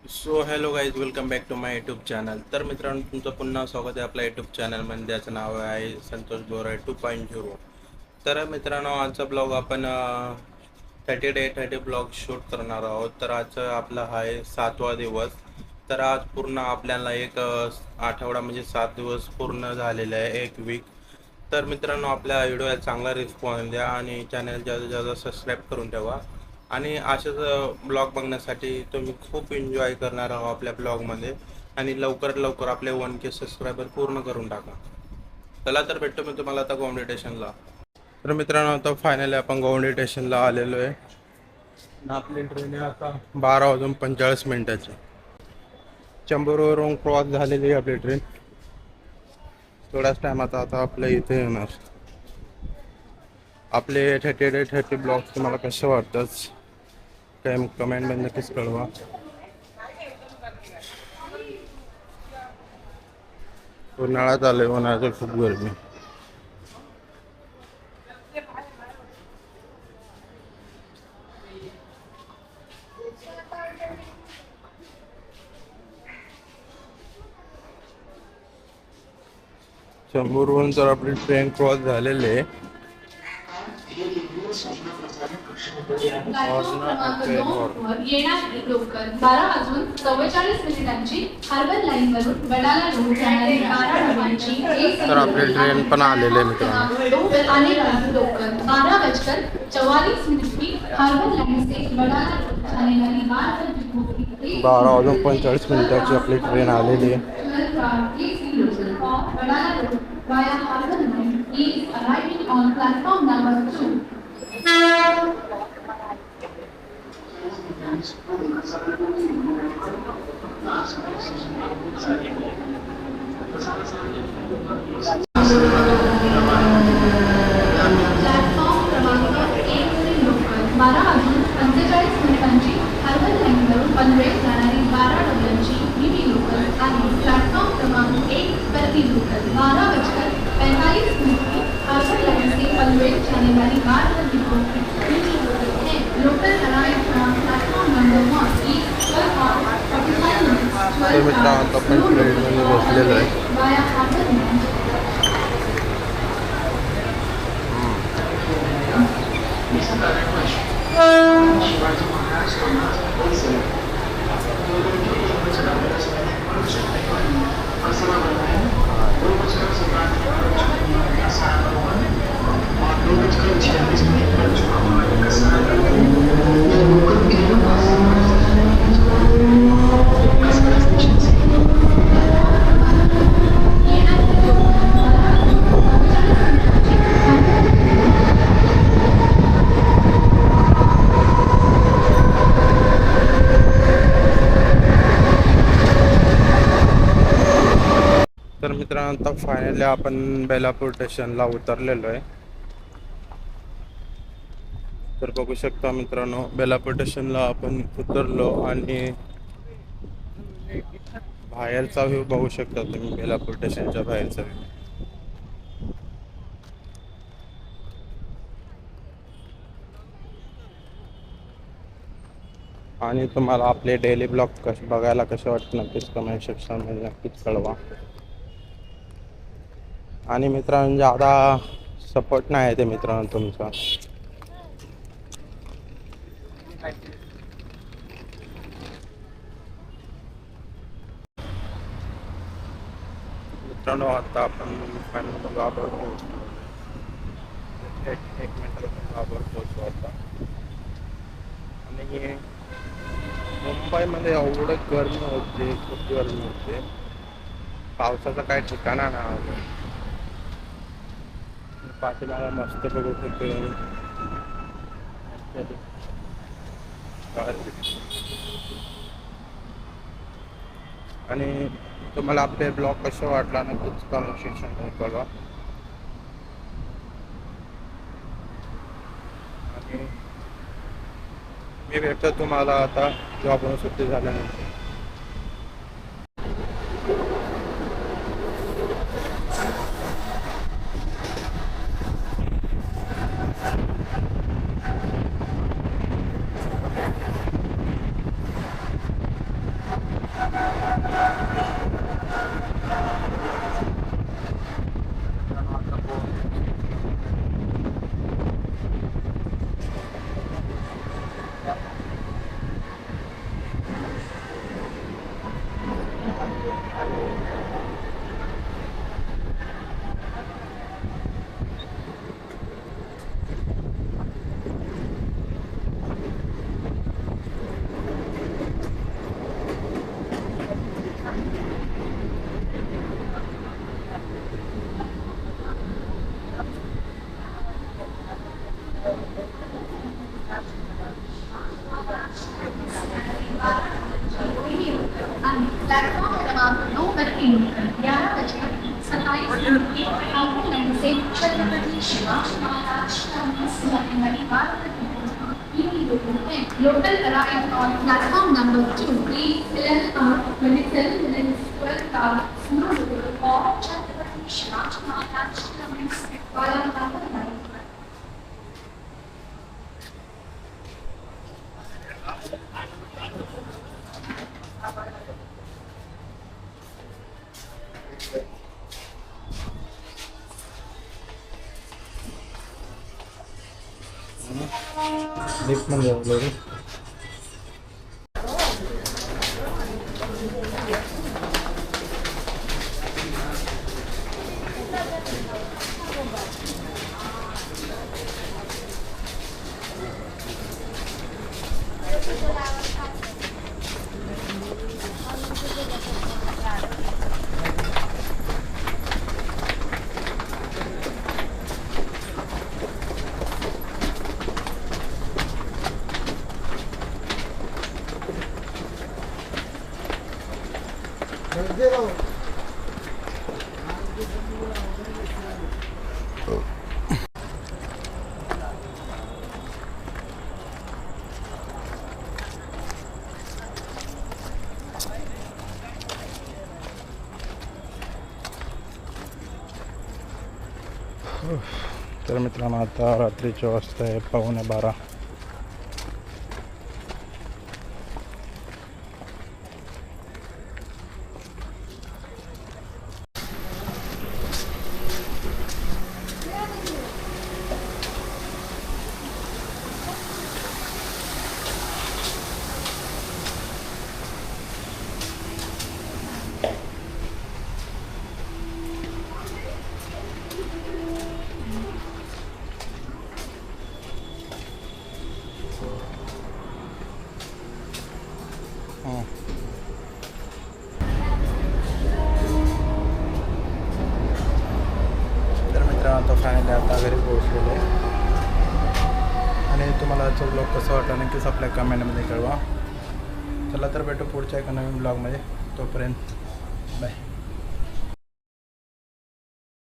So hello guys, welcome back to my YouTube channel. तर मित्रांनो, तुमचं पुन्हा स्वागत आहे आपल्या यूट्यूब चॅनलमध्ये, ज्याचं नाव आहे संतोष बोराय 2.0. तर मित्रांनो, आजचा ब्लॉग आपण 30 ब्लॉग शूट करणार आहोत. तर आजचा आपला आहे 7वा दिवस. तर आज पूर्ण आपल्याला एक आठवडा म्हणजे 7 दिवस पूर्ण झालेले आहे, एक वीक. तर मित्रांनो, आपल्या व्हिडिओला चांगला रिस्पॉन्स द्या आणि चॅनल जास्त जास्त सबस्क्राईब करून ठेवा. आणि असेच ब्लॉग बघण्यासाठी तुम्ही खूप एन्जॉय करणार आहोत आपल्या ब्लॉगमध्ये. आणि लवकरात लवकर आपले 1K सबस्क्रायबर पूर्ण करून टाका. चला तर भेटतो मी तुम्हाला आता गोंडे स्टेशनला. तर मित्रांनो, आता फायनली आपण गोंडे स्टेशनला आलेलो आहे. आपली ट्रेन आहे आता 12:45 चंबूरवरून क्रॉस झालेली आहे आपली ट्रेन. थोड्याच टायमात आता आपल्या इथे येणार. आपले 30 ब्लॉग तुम्हाला कसे वाटतात काय कमेंटमध्ये नक्कीच कळवा. उन्हाळ्यात आले, उन्हाळ्यात खूप गरमी. चंबूरवरून तर आपली ट्रेन क्रॉस झालेली आहे. येणारी लोकल 12:44 हार्बर लाईन वरून वडाला रोड जाणारी 12 डब्यांची तर आपली ट्रेन पण आलेली आहे मित्रांनो. आने वाली लोकल 12:44 हार्बर लाईन से वडाला रोड जाने वाली 12:45 आपली ट्रेन आलेली आहे. वडाला road via Harbour Line is arriving on platform number 2. Platform क्रमांक 1 लोकल 12:45 हार्बर लाईनवरून पनवेल जाणारी 12 डब्यांची मिनी लोकल आणि प्लॅटफॉर्म क्रमांक 1 प्रति लोकल 12:45 हार्बर लाइन से पनवेल जाने वाली 12 डिपो मिनी लोकल है. Local arrive from platform number 1 is 12:45 तर मित्रांनो, आता आपण ट्रेनमध्ये बसलेलो आहे. via Harbour Line. तर मित्रांनो, आता फायनली आपण बेलापूर स्टेशनला उतरलेलो आहे. तर बघू शकता मित्रांनो, बेलापूर स्टेशनला आपण उतरलो आणि बाहेरचा व्ह्यू बघू शकता तुम्ही. बेलापूर स्टेशनच्या बाहेरचा व्ह्यू. आणि तुम्हाला आपले डेली ब्लॉग बघायला कसे वाटतं नक्कीच कमेंट सेक्शनमध्ये नक्कीच कळवा. आणि मित्रांनो, ज्यादा सपोर्ट नाही आहे ते मित्रांनो तुमचा. मित्रांनो, आता आपण फायनल गावावर पोहोचलो. एक मिनिटात आपण गावावर पोहोचलो आता. आणि मुंबईमध्ये एवढं गरमी होते, खूप गरमी होते. पावसाचं काय ठिकाणा नाही. पाठीमागा मस्त बघू शकतो. आणि तुम्हाला आपले ब्लॉग कसे वाटला नक्कीच कमेंट सेक्शनमध्ये कळवा. आणि मी भेटतो तुम्हाला आता जॉबवरून सुट्टी झाल्यानंतर. आणि प्लॅटफॉर्म क्रमांक 9 वरती 11:27 आगमन से Chhatrapati Shivaji Maharaj terminus local arrive on platform number 2 11 minutes 12 hours of Chhatrapati Shivaji Maharaj terminus वाला लिफ्ट मध्ये वगैरे तर मित्रांनो आता रात्रीची वाजता आहे 11:15. तर मित्रांनो आता फायनली आता घरी पोहोचलेलो आहे आणि तुम्हाला आजचा ब्लॉग कसा वाटला नक्कीच आपल्या कमेंटमध्ये कळवा. चला तर भेटू पुढच्या एका नवीन ब्लॉगमध्ये. तोपर्यंत